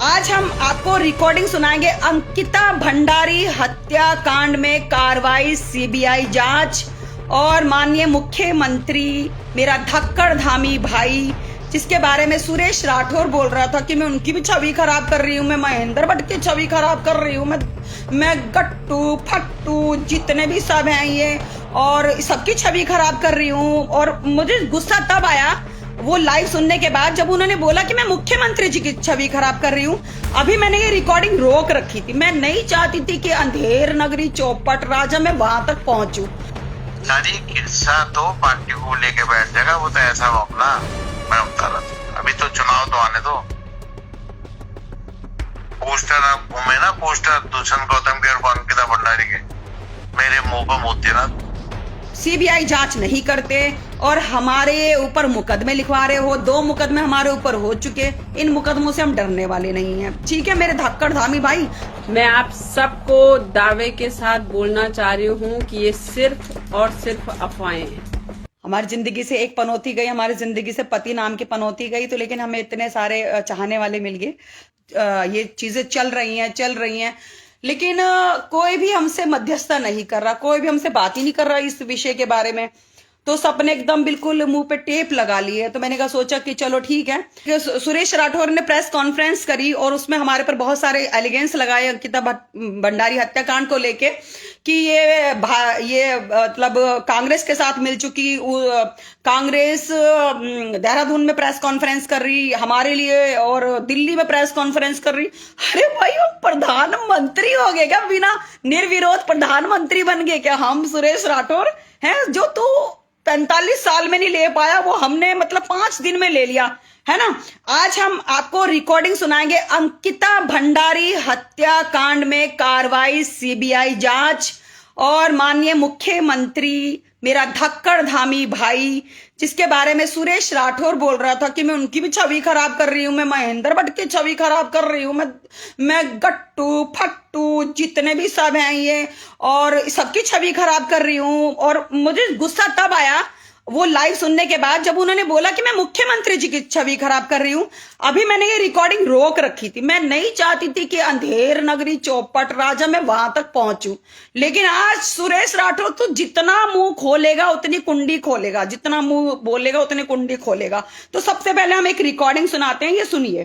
आज हम आपको रिकॉर्डिंग सुनाएंगे अंकिता भंडारी हत्याकांड में कार्रवाई, सीबीआई जांच और माननीय मुख्यमंत्री मेरा धक्कड़ धामी भाई, जिसके बारे में सुरेश राठौर बोल रहा था कि मैं उनकी भी छवि खराब कर रही हूँ, मैं महेंद्र भट्ट की छवि खराब कर रही हूँ, मैं गट्टू फट्टू जितने भी सब हैं ये और सबकी छवि खराब कर रही हूँ। और मुझे गुस्सा तब आया वो लाइव सुनने के बाद जब उन्होंने बोला कि मैं मुख्यमंत्री जी की छवि खराब कर रही हूँ। अभी मैंने ये रिकॉर्डिंग रोक रखी थी, मैं नहीं चाहती थी कि अंधेर नगरी चौपट राजा में वहां तक पहुंचूं। सारी किस्सा तो पार्टी को लेके बैठ जाएगा, वो तो ऐसा मामला मैं बता रहा था। अभी तो चुनाव तो आने दो। पोस्टर आप घूमे ना, पोस्टर दुष्यंत गौतम के और अंकिता भंडारी के, मेरे मुंह पर मोती ना। सीबीआई जांच नहीं करते और हमारे ऊपर मुकदमे लिखवा रहे हो। 2 मुकदमे हमारे ऊपर हो चुके, इन मुकदमों से हम डरने वाले नहीं हैं। ठीक है मेरे धक्कड़ धामी भाई, मैं आप सबको दावे के साथ बोलना चाह रही हूँ कि ये सिर्फ और सिर्फ अफवाहें हैं। हमारी जिंदगी से एक पनौती गई, हमारी जिंदगी से पति नाम की पनौती गई, तो लेकिन हमें इतने सारे चाहने वाले मिल गए। ये चीजें चल रही हैं, लेकिन कोई भी हमसे मध्यस्थता नहीं कर रहा, कोई भी हमसे बात ही नहीं कर रहा इस विषय के बारे में। तो सबने एकदम बिल्कुल मुंह पे टेप लगा ली है। तो मैंने सोचा कि चलो ठीक है। सुरेश राठौर ने प्रेस कॉन्फ्रेंस करी और उसमें हमारे पर बहुत सारे एलिगेंस लगाए अंकिता भंडारी हत्याकांड को लेके कि ये मतलब कांग्रेस के साथ मिल चुकी, कांग्रेस देहरादून में प्रेस कॉन्फ्रेंस कर रही हमारे लिए और दिल्ली में प्रेस कॉन्फ्रेंस कर रही। अरे भाई हम प्रधानमंत्री हो गए क्या? बिना निर्विरोध प्रधानमंत्री बन गए क्या हम? सुरेश राठौर हैं जो तू 45 साल में नहीं ले पाया, वो हमने मतलब 5 दिन में ले लिया है ना। आज हम आपको रिकॉर्डिंग सुनाएंगे अंकिता भंडारी हत्याकांड में कार्रवाई, सीबीआई जांच और माननीय मुख्यमंत्री मेरा धक्कड़ धामी भाई, जिसके बारे में सुरेश राठौर बोल रहा था कि मैं उनकी भी छवि खराब कर रही हूँ, मैं महेंद्र भट्ट की छवि खराब कर रही हूँ, मैं गट्टू फट्टू जितने भी सब हैं ये और सबकी छवि खराब कर रही हूँ। और मुझे गुस्सा तब आया वो लाइव सुनने के बाद जब उन्होंने बोला कि मैं मुख्यमंत्री जी की छवि खराब कर रही हूँ। अभी मैंने ये रिकॉर्डिंग रोक रखी थी, मैं नहीं चाहती थी कि अंधेर नगरी चौपट राजा में वहां तक पहुंचूं। लेकिन आज सुरेश राठौर तो जितना मुंह खोलेगा उतनी कुंडी खोलेगा, जितना मुंह बोलेगा उतनी कुंडी खोलेगा। तो सबसे पहले हम एक रिकॉर्डिंग सुनाते हैं, ये सुनिए।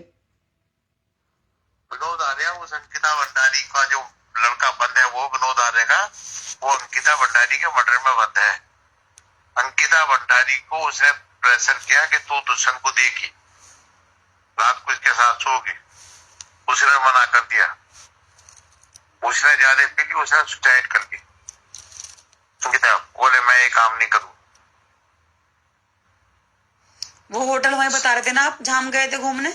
विनोद आर्या उस अंकिता भंडारी का जो लड़का बंद है, वो विनोद आर्या का, वो अंकिता भंडारी के मर्डर में बंद है। अंकिता भंडारी को उसने प्रेशर किया कि तू दुष्यंत को देखी, रात को इसके साथ सोगी, उसने मना कर दिया। उसने ज्यादा पी ली, उसने सुसाइड कर ली। अंकिता बोले मैं ये काम नहीं करूं। वो होटल वहीं बता रहे थे ना आप, जहां हम गए थे घूमने?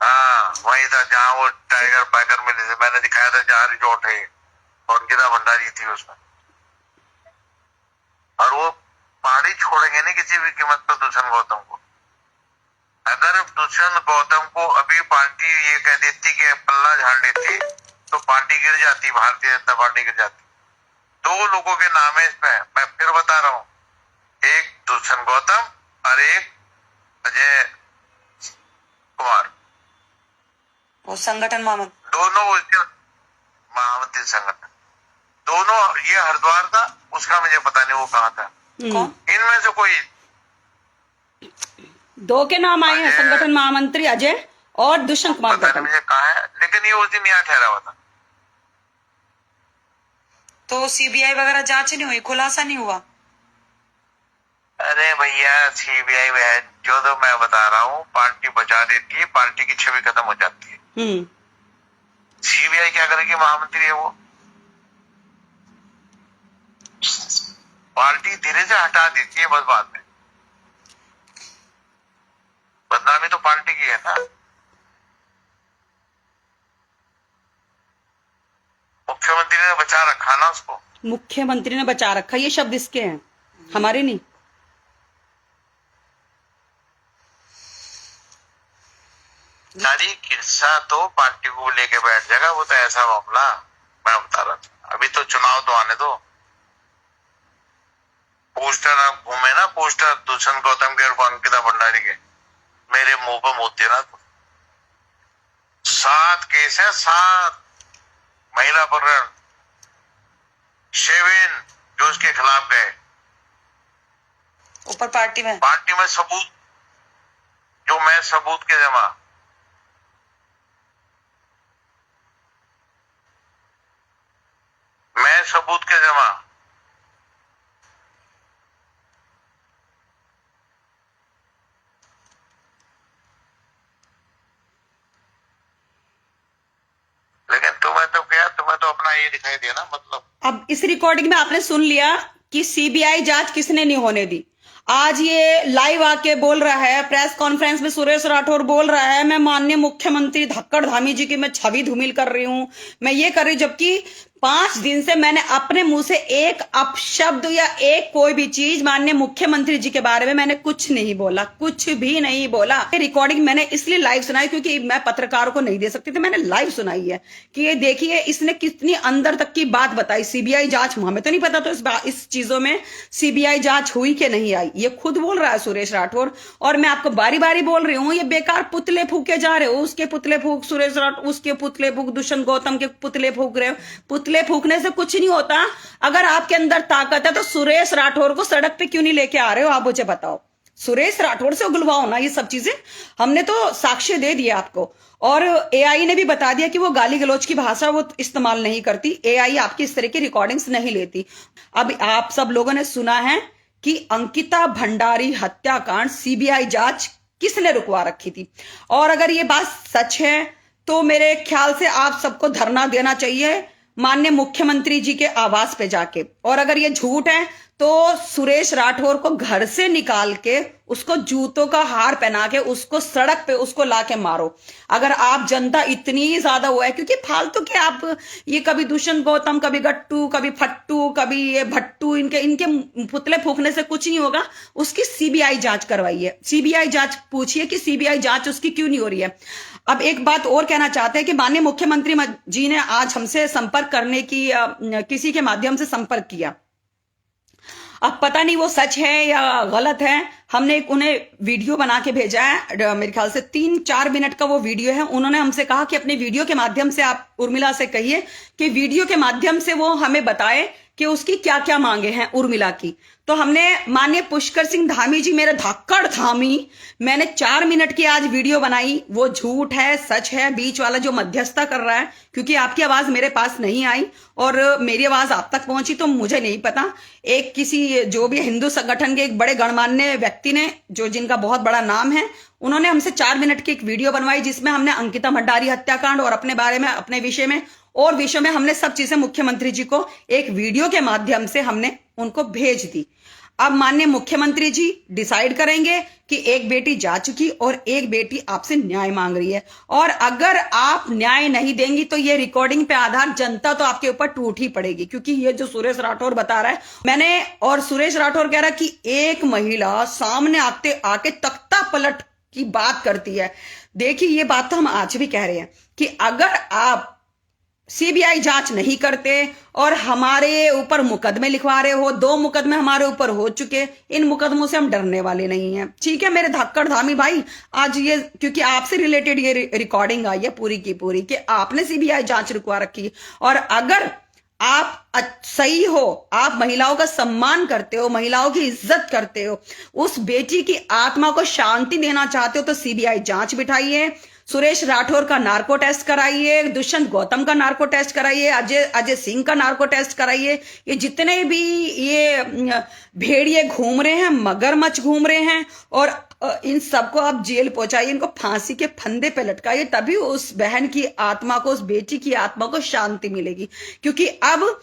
हाँ वही था जहाँ वो टाइगर पैगर मिले थे, मैंने दिखाया था जहाँ रिजॉर्ट है, और अंकिता भंडारी थी उसमें। और वो पहाड़ी छोड़ेंगे नहीं किसी भी कीमत पर दुष्यंत गौतम को। अगर दुष्यंत गौतम को अभी पार्टी ये कह देती कि पल्ला झाड़ देती तो पार्टी गिर जाती, भारतीय जनता पार्टी गिर जाती। 2 लोगों के नाम है इसमें, मैं फिर बता रहा हूँ, एक दुष्यंत गौतम और एक अजय कुमार, वो संगठन महामंत्री, दोनों उसके महामंत्री संगठन, दोनों। ये हरिद्वार था, उसका मुझे पता नहीं वो कहाँ था। कौन? इनमें से कोई 2 के नाम आए हैं, संगठन महामंत्री अजय और दुष्यंत कुमार पता नहीं मुझे कहाँ है, लेकिन ये उस दिन यहाँ ठहरा हुआ था। तो सीबीआई वगैरह जांच नहीं हुई, खुलासा नहीं हुआ? अरे भैया सीबीआई है जो, तो मैं बता रहा हूँ, पार्टी बचा देती है, पार्टी की छवि खत्म हो जाती है। सीबीआई क्या करेगी? महामंत्री है वो, पार्टी धीरे से हटा देती है बस। बाद में बदनामी तो पार्टी की है ना। मुख्यमंत्री ने बचा रखा ना उसको, मुख्यमंत्री ने बचा रखा, ये शब्द इसके हैं, हमारे नहीं। सारी किस्सा तो पार्टी को लेके बैठ जाएगा, वो तो ऐसा मामला मैं बता रहा था। अभी तो चुनाव तो आने दो। पोस्टर आप घूमे ना, पोस्टर दुष्यंत गौतम के और अंकिता भंडारी के, मेरे मुंह पर मोती ना। केस है, 7 महिला अपहरण, 7 जो उसके खिलाफ गए। ऊपर पार्टी में सबूत जो मैं सबूत के जमा, मैं सबूत के जमा। लेकिन तुम्हें तो क्या, तुम्हें तो अपना ये दिखाई दिया ना, मतलब अब इस रिकॉर्डिंग में आपने सुन लिया कि सीबीआई जांच किसने नहीं होने दी। आज ये लाइव आके बोल रहा है, प्रेस कॉन्फ्रेंस में सुरेश राठौर बोल रहा है, मैं माननीय मुख्यमंत्री धक्कड़ धामी जी की मैं छवि धूमिल कर रही हूं, मैं ये कर रही हूं, जबकि 5 दिन से मैंने अपने मुंह से एक अपशब्द या एक कोई भी चीज माननीय मुख्यमंत्री जी के बारे में मैंने कुछ नहीं बोला, कुछ भी नहीं बोला। ये रिकॉर्डिंग मैंने इसलिए लाइव सुनाई क्योंकि मैं पत्रकारों को नहीं दे सकती थी, मैंने लाइव सुनाई है कि ये देखिए इसने कितनी अंदर तक की बात बताई। सीबीआई जांच, हमें तो नहीं पता तो इस चीजों में सीबीआई जांच हुई कि नहीं आई, ये खुद बोल रहा है सुरेश राठौर। और मैं आपको बारी बारी बोल रही हूं, ये बेकार पुतले फूके जा रहे हो, उसके पुतले फूक सुरेश राठौर, उसके पुतले फूक दुष्यंत गौतम के पुतले फूक रहे हो। पुतले फूकने से कुछ नहीं होता। अगर आपके अंदर ताकत है तो सुरेश राठौर को सड़क पे क्यों नहीं लेके आ रहे हो, आप मुझे बताओ। सुरेश राठौर से उगलवाओ ना ये सब चीजें, हमने तो साक्ष्य दे दिया आपको। और एआई ने भी बता दिया कि वो गाली गलौज की भाषा वो इस्तेमाल नहीं करती, एआई आपकी इस तरह की रिकॉर्डिंग्स नहीं लेती। अब आप सब लोगों ने सुना है कि अंकिता भंडारी हत्याकांड सीबीआई जांच किसने रुकवा रखी थी। और अगर ये बात सच है तो मेरे ख्याल से आप सबको धरना देना चाहिए माननीय मुख्यमंत्री जी के आवास पे जाके। और अगर ये झूठ है तो सुरेश राठौर को घर से निकाल के उसको जूतों का हार पहना के उसको सड़क पे उसको लाके मारो। अगर आप जनता इतनी ज्यादा वो है, क्योंकि फालतू के आप ये कभी दुष्यंत गौतम, कभी गट्टू, कभी फट्टू, कभी ये भट्टू, इनके पुतले फूकने से कुछ नहीं होगा। उसकी सीबीआई जांच करवाइए, सीबीआई जांच पूछिए कि सीबीआई जांच उसकी क्यों नहीं हो रही है। अब एक बात और कहना चाहते हैं कि माननीय मुख्यमंत्री जी ने आज हमसे संपर्क करने की किसी के माध्यम से संपर्क किया। अब पता नहीं वो सच है या गलत है, हमने उन्हें वीडियो बना के भेजा है, मेरे ख्याल से 3-4 मिनट का वो वीडियो है। उन्होंने हमसे कहा कि अपने वीडियो के माध्यम से आप उर्मिला से कहिए कि वीडियो के माध्यम से वो हमें बताए कि उसकी क्या क्या मांगे हैं उर्मिला की। तो हमने माननीय पुष्कर सिंह धामी जी, मेरे धक्कड़ धामी, मैंने 4 मिनट की आज वीडियो बनाई। वो झूठ है सच है, बीच वाला जो मध्यस्थता कर रहा है, क्योंकि आपकी आवाज मेरे पास नहीं आई और मेरी आवाज आप तक पहुंची तो मुझे नहीं पता। एक किसी जो भी हिंदू संगठन के एक बड़े गणमान्य व्यक्ति ने, जो जिनका बहुत बड़ा नाम है, उन्होंने हमसे 4 मिनट की एक वीडियो बनवाई जिसमें हमने अंकिता भंडारी हत्याकांड और अपने बारे में, अपने विषय में और विषय में हमने सब चीजें मुख्यमंत्री जी को एक वीडियो के माध्यम से हमने उनको भेज दी। अब माननीय मुख्यमंत्री जी डिसाइड करेंगे कि एक बेटी जा चुकी और एक बेटी आपसे न्याय मांग रही है। और अगर आप न्याय नहीं देंगी तो ये रिकॉर्डिंग पे आधार जनता तो आपके ऊपर टूट ही पड़ेगी। क्योंकि ये जो सुरेश राठौर बता रहा है, मैंने, और सुरेश राठौर कह रहा है कि एक महिला सामने आके तख्ता पलट की बात करती है। देखिए ये बात तो हम आज भी कह रहे हैं कि अगर आप सीबीआई जांच नहीं करते और हमारे ऊपर मुकदमे लिखवा रहे हो, 2 मुकदमे हमारे ऊपर हो चुके, इन मुकदमों से हम डरने वाले नहीं हैं। ठीक है मेरे धक्कड़ धामी भाई, आज ये क्योंकि आपसे रिलेटेड ये रिकॉर्डिंग आई है पूरी की पूरी कि आपने सीबीआई जांच रुकवा रखी। और अगर आप सही हो, आप महिलाओं का सम्मान करते हो, महिलाओं की इज्जत करते हो, उस बेटी की आत्मा को शांति देना चाहते हो तो सीबीआई जांच बिठाइए, सुरेश राठौर का नार्को टेस्ट कराइए, दुष्यंत गौतम का नार्को टेस्ट कराइए, अजय सिंह का नार्को टेस्ट कराइए। ये जितने भी ये भेड़िए घूम रहे हैं, मगरमच्छ घूम रहे हैं, और इन सबको आप जेल पहुंचाइए, इनको फांसी के फंदे पे लटकाइए, तभी उस बहन की आत्मा को, उस बेटी की आत्मा को शांति मिलेगी। क्योंकि अब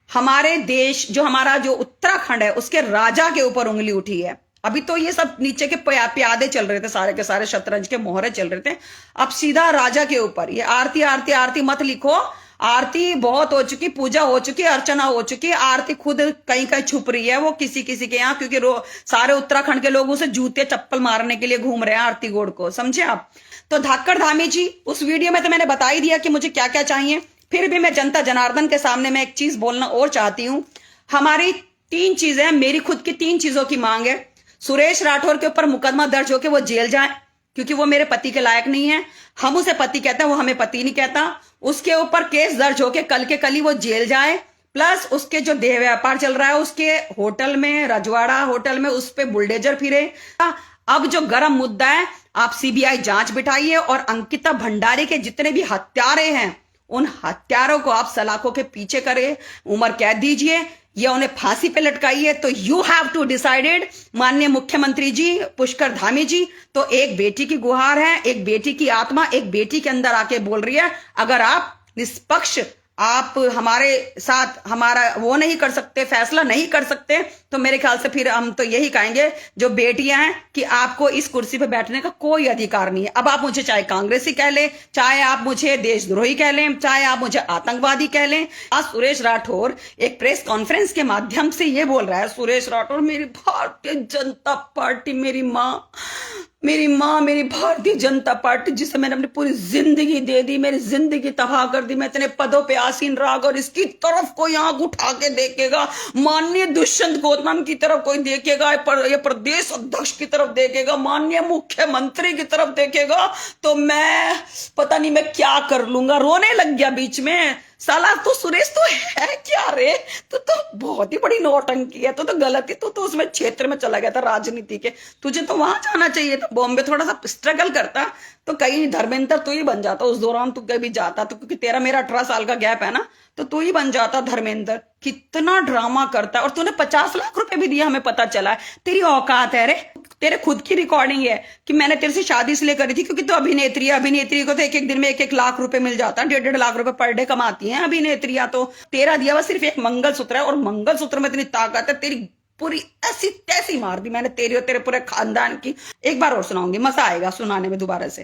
हमारे देश, जो हमारा जो उत्तराखंड है, उसके राजा के ऊपर उंगली उठी है। अभी तो ये सब नीचे के प्यादे चल रहे थे, सारे के सारे शतरंज के मोहरे चल रहे थे, अब सीधा राजा के ऊपर। ये आरती आरती आरती मत लिखो, आरती बहुत हो चुकी, पूजा हो चुकी, अर्चना हो चुकी, आरती खुद कहीं कहीं छुप रही है वो किसी किसी के यहाँ, क्योंकि सारे उत्तराखंड के लोग उसे जूते चप्पल मारने के लिए घूम रहे हैं आरती गोड़ को, समझे आप। तो धाकड़ धामी जी, उस वीडियो में तो मैंने बता ही दिया कि मुझे क्या क्या चाहिए, फिर भी मैं जनता जनार्दन के सामने मैं एक चीज बोलना और चाहती हूं। हमारी 3 चीजें, मेरी खुद की 3 चीजों की मांग है। सुरेश राठौर के ऊपर मुकदमा दर्ज होकर वो जेल जाए, क्योंकि वो मेरे पति के लायक नहीं है। हम उसे पति कहते हैं, वो हमें पति नहीं कहता। उसके ऊपर केस दर्ज होके कल के कल ही वो जेल जाए, प्लस उसके जो देह व्यापार चल रहा है उसके होटल में, रजवाड़ा होटल में, उस पे बुलडोजर फिरे। अब जो गर्म मुद्दा है, आप सीबीआई जांच बिठाइए और अंकिता भंडारी के जितने भी हत्यारे हैं उन हत्यारों को आप सलाखों के पीछे करें, उम्र कैद दीजिए या उन्हें फांसी पे लटकाइए। तो यू हैव टू डिसाइडेड माननीय मुख्यमंत्री जी, पुष्कर धामी जी। तो एक बेटी की गुहार है, एक बेटी की आत्मा एक बेटी के अंदर आके बोल रही है, अगर आप निष्पक्ष, आप हमारे साथ हमारा वो नहीं कर सकते, फैसला नहीं कर सकते, तो मेरे ख्याल से फिर हम तो यही कहेंगे जो बेटियां हैं कि आपको इस कुर्सी पे बैठने का कोई अधिकार नहीं है। अब आप मुझे चाहे कांग्रेसी कह लें, चाहे आप मुझे देशद्रोही कह लें, चाहे आप मुझे आतंकवादी कह लें। आज सुरेश राठौर एक प्रेस कॉन्फ्रेंस के माध्यम से ये बोल रहा है, सुरेश राठौर मेरी भारतीय जनता पार्टी, मेरी माँ मेरी भारतीय जनता पार्टी जिसे मैंने अपनी पूरी जिंदगी दे दी, मेरी जिंदगी तबाह कर दी, मैं इतने पदों पे आसीन रहा, और इसकी तरफ कोई आंख उठा के देखेगा, माननीय दुष्यंत गौतम की तरफ कोई देखेगा, ये प्रदेश अध्यक्ष की तरफ देखेगा, माननीय मुख्यमंत्री की तरफ देखेगा, तो मैं पता नहीं मैं क्या कर लूंगा। रोने लग गया बीच में। साला तो सुरेश तो है क्या रे, तू तो बहुत ही बड़ी नौटंकी है, तू तो गलती, तू तो उसमें क्षेत्र में चला गया था राजनीति के, तुझे तो वहां जाना चाहिए था। बॉम्बे थोड़ा सा स्ट्रगल करता तो कहीं धर्मेंद्र तू ही बन जाता, उस दौरान तू कभी जाता तो, क्योंकि तेरा मेरा 18 साल का गैप है ना, तो तू ही बन जाता धर्मेंद्र। कितना ड्रामा करता है, और तूने 50 लाख रुपए भी दिया, हमें पता चला है। तेरी औकात है रे, तेरे खुद की रिकॉर्डिंग है कि मैंने तेरे से शादी इसलिए करी थी क्योंकि तू अभिनेत्री है, अभिनेत्री को तो एक एक दिन में 1-1 लाख रुपए मिल जाता है, 1.5 लाख रुपए पर डे कमाती हैं अभिनेत्रियां। तो तेरा दिया हुआ सिर्फ एक मंगलसूत्र है, और मंगलसूत्र में इतनी ताकत है, तेरी पूरी ऐसी तैसी मार दी मैंने तेरी और तेरे पूरे खानदान की। एक बार और सुनाऊंगी, मजा आएगा सुनाने में दोबारा से,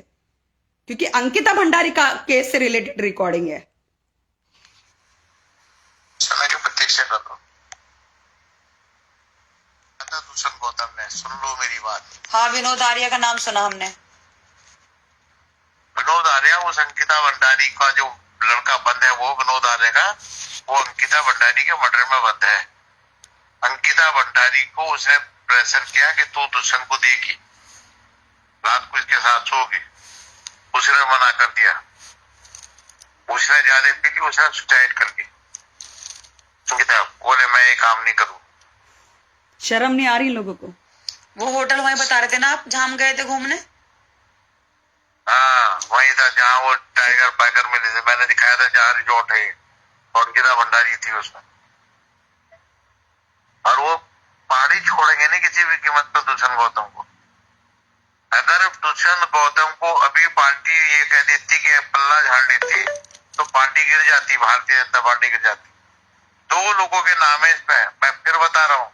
क्योंकि अंकिता भंडारी का केस से रिलेटेड रिकॉर्डिंग है। दुष्यंत गौतम ने, सुन लो मेरी बात। हाँ, विनोद आर्या का नाम सुना हमने। विनोद आर्या, उस अंकिता भंडारी का जो लड़का बंद है, वो विनोद आर्या का, वो अंकिता भंडारी के मर्डर में बंद है। अंकिता भंडारी को उसने प्रेशर किया कि तू दुष्यंत को देगी, रात को इसके साथ सोगी, उसने मना कर दिया, उसने ज्यादा पी ली, उसने सुसाइड कर ली। अंकिता बोले मैं ये काम नहीं करूं। शर्म नहीं आ रही लोगों को? वो होटल वहीं बता रहे थे ना आप, जहां हम गए थे घूमने। हाँ, वही था जहाँ वो टाइगर पैगर मिले थे, मैंने दिखाया था जहाँ रिजॉर्ट है, और अंकिता भंडारी थी उसमें। और वो पहाड़ी छोड़ेंगे नहीं किसी भी कीमत पर दुष्यंत गौतम को। अगर दुष्यंत गौतम को अभी पार्टी ये कह देती कि पल्ला झाड़ देती, तो पार्टी गिर जाती, भारतीय जनता पार्टी गिर जाती। 2 लोगों के नाम है इसमें, मैं फिर बता रहा हूँ,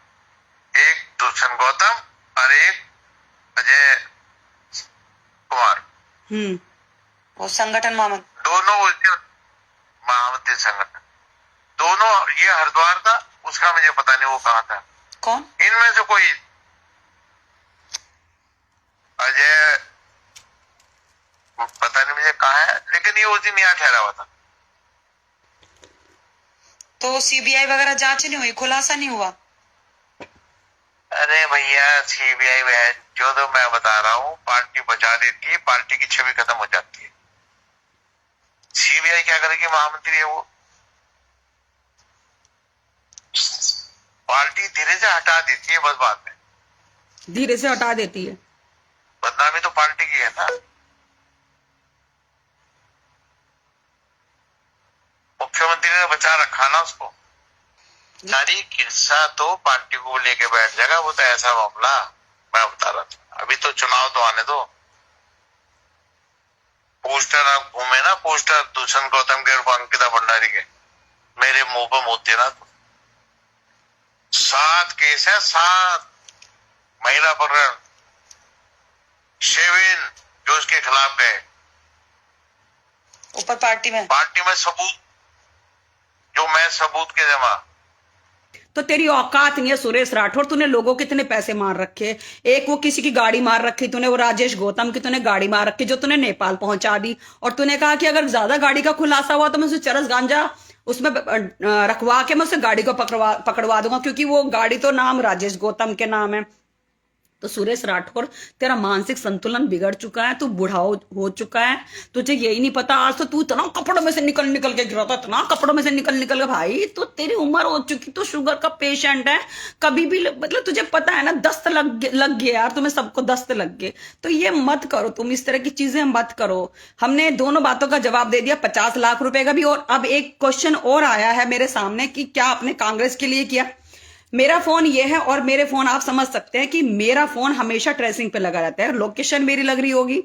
एक दुष्यंत गौतम और एक अजय कुमार। वो संगठन मामन, दोनों महामंत्री संगठन, दोनों। ये हरिद्वार था, उसका मुझे पता नहीं वो कहाँ था। कौन? इनमें से कोई अजय, पता नहीं मुझे कहाँ है, लेकिन ये उस दिन यहाँ ठहरा हुआ था। तो सीबीआई वगैरह जांच नहीं हुई, खुलासा नहीं हुआ? अरे भैया, सीबीआई जो तो मैं बता रहा हूँ, पार्टी बचा देती है, पार्टी की छवि खत्म हो जाती है। सीबीआई क्या करेगी? महामंत्री है वो, पार्टी धीरे से हटा देती है, बस बात है, धीरे से हटा देती है। बदनामी तो पार्टी की है ना। मुख्यमंत्री ने बचा रखा ना उसको। सारी किस्सा तो पार्टी को लेके बैठ जाएगा, वो तो ऐसा मामला मैं बता रहा था। अभी तो चुनाव तो आने दो। पोस्टर आप घूमे ना, पोस्टर दुष्यंत गौतम के और अंकिता भंडारी के, मेरे मुंह पर मुंह देना। तो 7 केस है, 7 महिला प्रकरण, 7 जो उसके खिलाफ गए ऊपर पार्टी में सबूत, जो मैं सबूत के जमा। तो तेरी औकात नहीं है सुरेश राठौर, तूने लोगों के इतने पैसे मार रखे। एक वो किसी की गाड़ी मार रखी तूने, वो राजेश गौतम की तूने गाड़ी मार रखी जो तूने नेपाल पहुंचा दी, और तूने कहा कि अगर ज्यादा गाड़ी का खुलासा हुआ तो मैं उसे चरस गांजा उसमें रखवा के मैं उसे गाड़ी को पकड़वा दूंगा, क्योंकि वो गाड़ी तो नाम राजेश गौतम के नाम है। तो सुरेश राठौर, तेरा मानसिक संतुलन बिगड़ चुका है, तू बूढ़ा हो चुका है, तुझे यही नहीं पता। आज तो तू इतना कपड़ों में से निकल निकल के गिरा था, इतना कपड़ों में से निकल निकल के। भाई तो तेरी उम्र हो चुकी, तो शुगर का पेशेंट है, कभी भी मतलब तुझे पता है ना, दस्त लग गया यार, तुम्हें सबको दस्त लग गए। तो ये मत करो, तुम इस तरह की चीजें मत करो। हमने दोनों बातों का जवाब दे दिया, 50 लाख रुपए का भी। और अब एक क्वेश्चन और आया है मेरे सामने कि क्या आपने कांग्रेस के लिए किया। मेरा फोन ये है, और मेरे फोन आप समझ सकते हैं कि मेरा फोन हमेशा ट्रेसिंग पे लगा रहता है। लोकेशन मेरी लग रही होगी,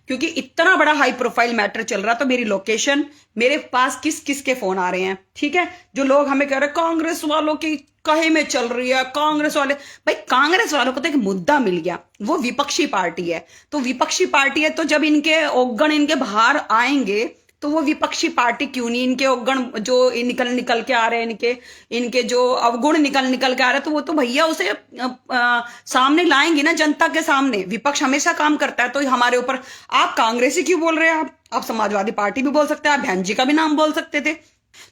क्योंकि इतना बड़ा हाई प्रोफाइल मैटर चल रहा, तो मेरी लोकेशन, मेरे पास किस किस के फोन आ रहे हैं, ठीक है। जो लोग हमें कह रहे हैं कांग्रेस वालों की कहे में चल रही है, कांग्रेस वाले, भाई कांग्रेस वालों को तो एक मुद्दा मिल गया, वो विपक्षी पार्टी है। तो विपक्षी पार्टी है, तो जब इनके अवगण इनके बाहर आएंगे, तो वो विपक्षी पार्टी क्यों नहीं, इनके अवगुण जो निकल निकल के आ रहे हैं, इनके जो अवगुण निकल निकल के आ रहे हैं, तो वो तो भैया उसे सामने लाएंगे ना, जनता के सामने। विपक्ष हमेशा काम करता है, तो हमारे ऊपर आप कांग्रेसी क्यों बोल रहे हैं। आप समाजवादी पार्टी भी बोल सकते हैं, आप बहन जी का भी नाम बोल सकते थे।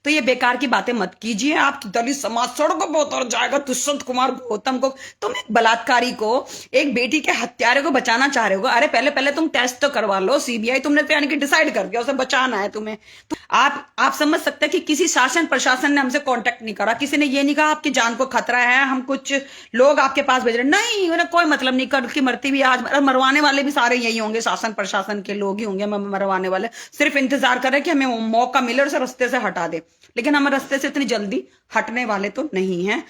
तो ये बेकार की बातें मत कीजिए। आप दलित समाज सड़कों पर उतर जाएगा, दुष्यंत कुमार गौतम को, तुम एक बलात्कारी को, एक बेटी के हत्यारे को बचाना चाह रहे हो। अरे पहले तुम टेस्ट तो करवा लो, सीबीआई तुमने तो यानी कि डिसाइड कर दिया उसे बचाना है तुम्हें। तो आप समझ सकते हैं कि किसी शासन प्रशासन ने हमसे कांटेक्ट नहीं करा, किसी ने ये नहीं कहा आपकी जान को खतरा है, हम कुछ लोग आपके पास भेज रहे, नहीं, मेरा कोई मतलब नहीं। कल की मरती भी आज, मरवाने वाले भी सारे यही होंगे, शासन प्रशासन के लोग ही होंगे मरवाने वाले। सिर्फ इंतजार कर रहे कि हमें मौका मिले और उसे रास्ते से हटा दे, लेकिन हम रास्ते से इतनी जल्दी हटने वाले तो नहीं हैं।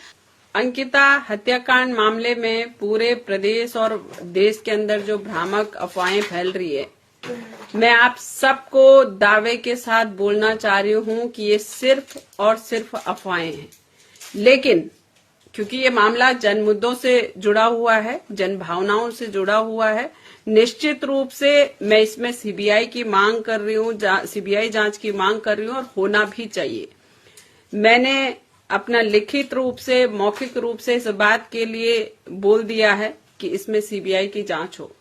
अंकिता हत्याकांड मामले में पूरे प्रदेश और देश के अंदर जो भ्रामक अफवाहें फैल रही है, मैं आप सबको दावे के साथ बोलना चाह रही हूं कि ये सिर्फ और सिर्फ अफवाहें हैं। लेकिन क्योंकि ये मामला जन मुद्दों से जुड़ा हुआ है, जन भावनाओं से जुड़ा हुआ है, निश्चित रूप से मैं इसमें सीबीआई की मांग कर रही हूँ, सीबीआई जांच की मांग कर रही हूँ, और होना भी चाहिए। मैंने अपना लिखित रूप से, मौखिक रूप से इस बात के लिए बोल दिया है कि इसमें सीबीआई की जांच हो।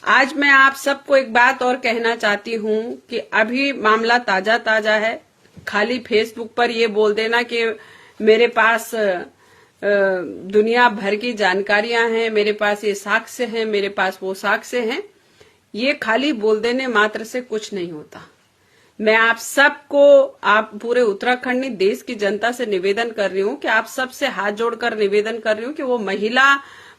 आज मैं आप सबको एक बात और कहना चाहती हूं कि अभी मामला ताजा ताजा है। खाली फेसबुक पर ये बोल देना कि मेरे पास दुनिया भर की जानकारियां हैं, मेरे पास ये साक्ष्य हैं, मेरे पास वो साक्ष्य हैं, ये खाली बोल देने मात्र से कुछ नहीं होता। मैं आप सबको, आप पूरे उत्तराखंड, देश की जनता से निवेदन कर रही हूँ कि आप सबसे हाथ जोड़कर निवेदन कर रही हूँ कि वो महिला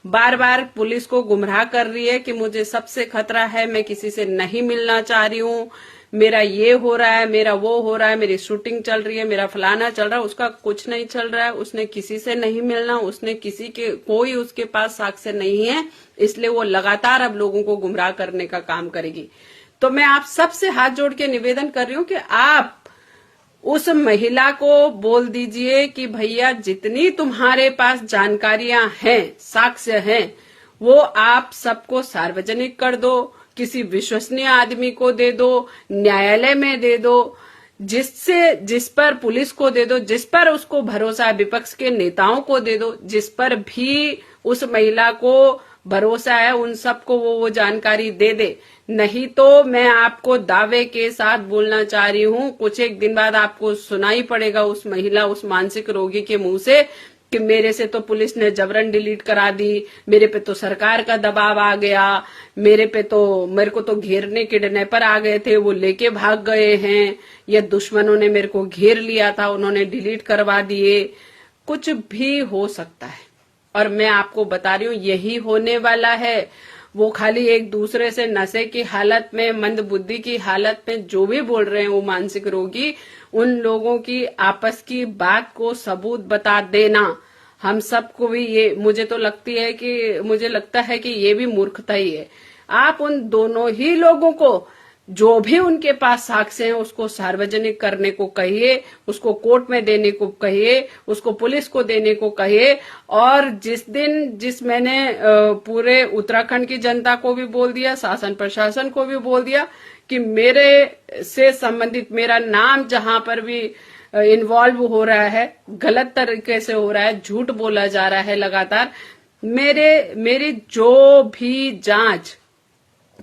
बार बार पुलिस को गुमराह कर रही है कि मुझे सबसे खतरा है, मैं किसी से नहीं मिलना चाह रही हूँ, मेरा ये हो रहा है, मेरा वो हो रहा है, मेरी शूटिंग चल रही है, मेरा फलाना चल रहा है। उसका कुछ नहीं चल रहा है, उसने किसी से नहीं मिलना, उसने किसी के, कोई उसके पास साक्ष्य नहीं है, इसलिए वो लगातार अब लोगों को गुमराह करने का काम करेगी। तो मैं आप सबसे हाथ जोड़ के निवेदन कर रही हूँ कि आप उस महिला को बोल दीजिए कि भैया जितनी तुम्हारे पास जानकारियां हैं, साक्ष्य हैं, वो आप सबको सार्वजनिक कर दो, किसी विश्वसनीय आदमी को दे दो, न्यायालय में दे दो, जिस पर पुलिस को दे दो, जिस पर उसको भरोसा है, विपक्ष के नेताओं को दे दो, जिस पर भी उस महिला को भरोसा है, उन सबको वो जानकारी दे दे। नहीं तो मैं आपको दावे के साथ बोलना चाह रही हूँ, कुछ एक दिन बाद आपको सुनाई पड़ेगा उस महिला, उस मानसिक रोगी के मुंह से कि मेरे से तो पुलिस ने जबरन डिलीट करा दी, मेरे पे तो सरकार का दबाव आ गया, मेरे को तो घेरने किडनैपर आ गए थे, वो लेके भाग गए हैं, या दुश्मनों ने मेरे को घेर लिया था, उन्होंने डिलीट करवा दिए। कुछ भी हो सकता है, और मैं आपको बता रही हूँ यही होने वाला है। वो खाली एक दूसरे से नशे की हालत में, मंद बुद्धि की हालत में जो भी बोल रहे हैं वो मानसिक रोगी, उन लोगों की आपस की बात को सबूत बता देना हम सबको भी, ये मुझे लगता है कि ये भी मूर्खता ही है। आप उन दोनों ही लोगों को, जो भी उनके पास साक्ष्य हैं, उसको सार्वजनिक करने को कहिए, उसको कोर्ट में देने को कहिए, उसको पुलिस को देने को कहिए। और जिस मैंने पूरे उत्तराखंड की जनता को भी बोल दिया, शासन प्रशासन को भी बोल दिया कि मेरे से संबंधित, मेरा नाम जहां पर भी इन्वॉल्व हो रहा है, गलत तरीके से हो रहा है, झूठ बोला जा रहा है लगातार, मेरी जो भी जांच,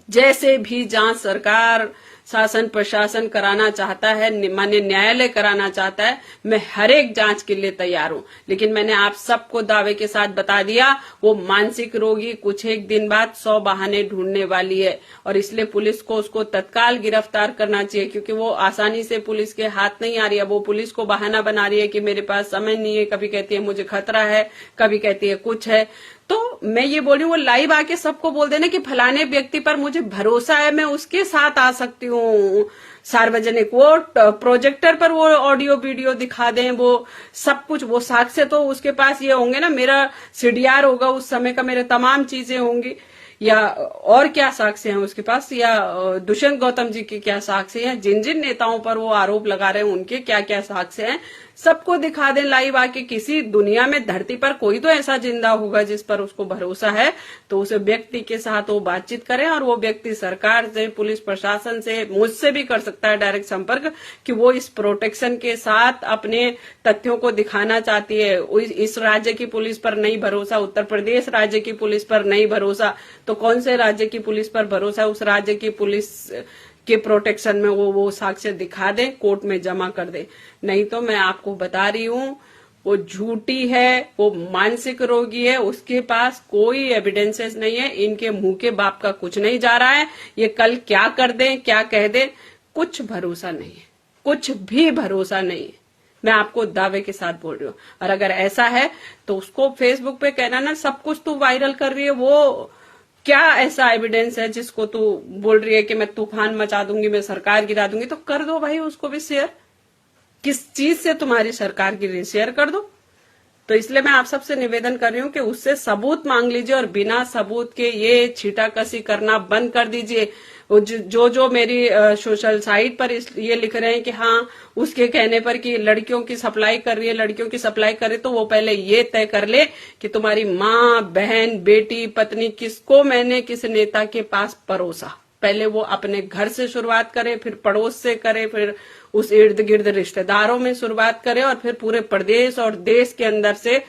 जैसे भी जांच सरकार शासन प्रशासन कराना चाहता है, माननीय न्यायालय कराना चाहता है, मैं हर एक जांच के लिए तैयार हूं। लेकिन मैंने आप सबको दावे के साथ बता दिया, वो मानसिक रोगी कुछ एक दिन बाद 100 बहाने ढूंढने वाली है और इसलिए पुलिस को उसको तत्काल गिरफ्तार करना चाहिए, क्योंकि वो आसानी से पुलिस के हाथ नहीं आ रही है। वो पुलिस को बहाना बना रही है कि मेरे पास समय नहीं है, कभी कहती है मुझे खतरा है, कभी कहती है कुछ है। तो मैं ये बोल रही हूँ, वो लाइव आके सबको बोल देना कि फलाने व्यक्ति पर मुझे भरोसा है, मैं उसके साथ आ सकती हूँ सार्वजनिक। वो प्रोजेक्टर पर वो ऑडियो वीडियो दिखा दें, वो सब कुछ, वो साक्ष्य तो उसके पास ये होंगे ना, मेरा सीडीआर होगा उस समय का, मेरे तमाम चीजें होंगी, या और क्या साक्ष्य हैं उसके पास, या दुष्यंत गौतम जी के क्या साक्ष्य हैं, जिन जिन नेताओं पर वो आरोप लगा रहे हैं उनके क्या क्या साक्ष्य हैं, सबको दिखा दें लाइव आके। किसी दुनिया में धरती पर कोई तो ऐसा जिंदा होगा जिस पर उसको भरोसा है, तो उस व्यक्ति के साथ वो बातचीत करें और वो व्यक्ति सरकार से, पुलिस प्रशासन से, मुझसे भी कर सकता है डायरेक्ट संपर्क, कि वो इस प्रोटेक्शन के साथ अपने तथ्यों को दिखाना चाहती है। इस राज्य की पुलिस पर नहीं भरोसा, उत्तर प्रदेश राज्य की पुलिस पर नहीं भरोसा, तो कौन से राज्य की पुलिस पर भरोसा है? उस राज्य की पुलिस के प्रोटेक्शन में वो साक्ष्य दिखा दे, कोर्ट में जमा कर दे। नहीं तो मैं आपको बता रही हूँ, वो झूठी है, वो मानसिक रोगी है, उसके पास कोई एविडेंसेस नहीं है, इनके मुंह के बाप का कुछ नहीं जा रहा है। ये कल क्या कर दें, क्या कह दें, कुछ भरोसा नहीं है, कुछ भी भरोसा नहीं है। मैं आपको दावे के साथ बोल रही हूँ। और अगर ऐसा है तो उसको फेसबुक पे कहना ना, सब कुछ तू वायरल कर रही है, वो क्या ऐसा एविडेंस है जिसको तू बोल रही है कि मैं तूफान मचा दूंगी, मैं सरकार गिरा दूंगी? तो कर दो भाई उसको भी शेयर। किस चीज से तुम्हारी सरकार गिरी, शेयर कर दो। तो इसलिए मैं आप सबसे निवेदन कर रही हूँ कि उससे सबूत मांग लीजिए और बिना सबूत के ये छीटाकसी करना बंद कर दीजिए। जो मेरी सोशल साइट पर ये लिख रहे हैं कि हाँ उसके कहने पर कि लड़कियों की सप्लाई कर रही है, लड़कियों की सप्लाई करे, तो वो पहले ये तय कर ले कि तुम्हारी माँ, बहन, बेटी, पत्नी, किसको मैंने किस नेता के पास परोसा। पहले वो अपने घर से शुरुआत करे, फिर पड़ोस से करे, फिर उस इर्द गिर्द रिश्तेदारों में शुरुआत करे और फिर पूरे प्रदेश और देश के अंदर से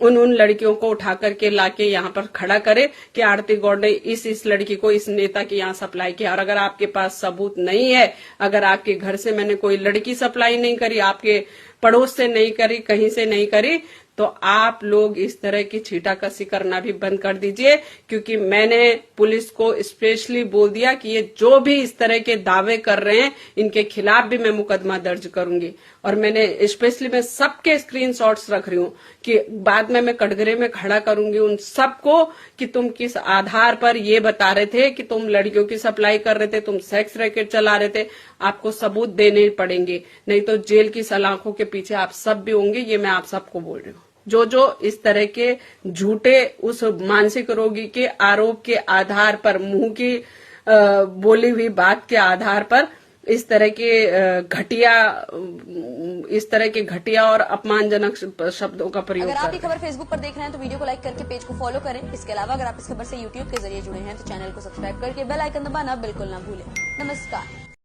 उन लड़कियों को उठा करके लाके यहाँ पर खड़ा करे कि आरती गौड़ ने इस लड़की को इस नेता के यहाँ सप्लाई किया। और अगर आपके पास सबूत नहीं है, अगर आपके घर से मैंने कोई लड़की सप्लाई नहीं करी, आपके पड़ोस से नहीं करी, कहीं से नहीं करी, तो आप लोग इस तरह की छीटाकसी करना भी बंद कर दीजिए। क्योंकि मैंने पुलिस को स्पेशली बोल दिया कि ये जो भी इस तरह के दावे कर रहे हैं, इनके खिलाफ भी मैं मुकदमा दर्ज करूंगी। और मैंने स्पेशली मैं सबके स्क्रीनशॉट्स रख रही हूँ कि बाद में मैं कटघरे में खड़ा करूंगी उन सबको कि तुम किस आधार पर ये बता रहे थे कि तुम लड़कियों की सप्लाई कर रहे थे, तुम सेक्स रैकेट चला रहे थे। आपको सबूत देने पड़ेंगे, नहीं तो जेल की सलाखों के पीछे आप सब भी होंगे। ये मैं आप सबको बोल रही हूँ। जो इस तरह के झूठे उस मानसिक रोगी के आरोप के आधार पर, मुंह की बोली हुई बात के आधार पर इस तरह के घटिया और अपमानजनक शब्दों का प्रयोग अगर आप ये करते खबर फेसबुक पर देख रहे हैं तो वीडियो को लाइक करके पेज को फॉलो करें। इसके अलावा अगर आप इस खबर से यूट्यूब के जरिए जुड़े हैं तो चैनल को सब्सक्राइब करके बेल आइकन दबाना बिल्कुल ना भूलें। नमस्कार।